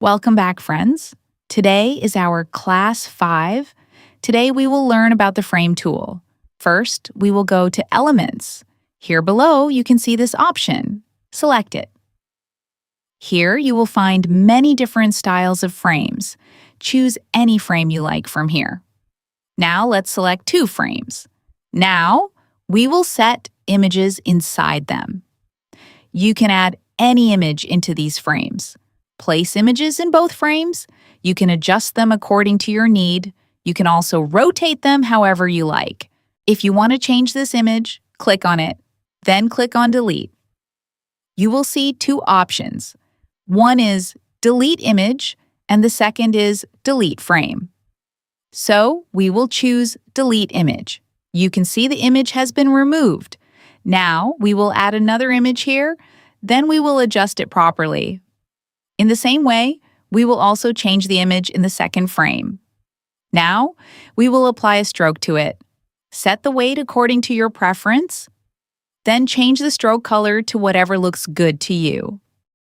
Welcome back, friends. Today is our Class 5. Today we will learn about the Frame Tool. First, we will go to Elements. Here below, you can see this option. Select it. Here you will find many different styles of frames. Choose any frame you like from here. Now let's select 2 frames. Now, we will set images inside them. You can add any image into these frames. Place images in both frames. You can adjust them according to your need. You can also rotate them however you like. If you want to change this image, click on it, then click on Delete. You will see 2 options. One is Delete Image, and the second is Delete Frame. So we will choose Delete Image. You can see the image has been removed. Now we will add another image here, then we will adjust it properly. In the same way, we will also change the image in the second frame. Now, we will apply a stroke to it. Set the weight according to your preference, then change the stroke color to whatever looks good to you.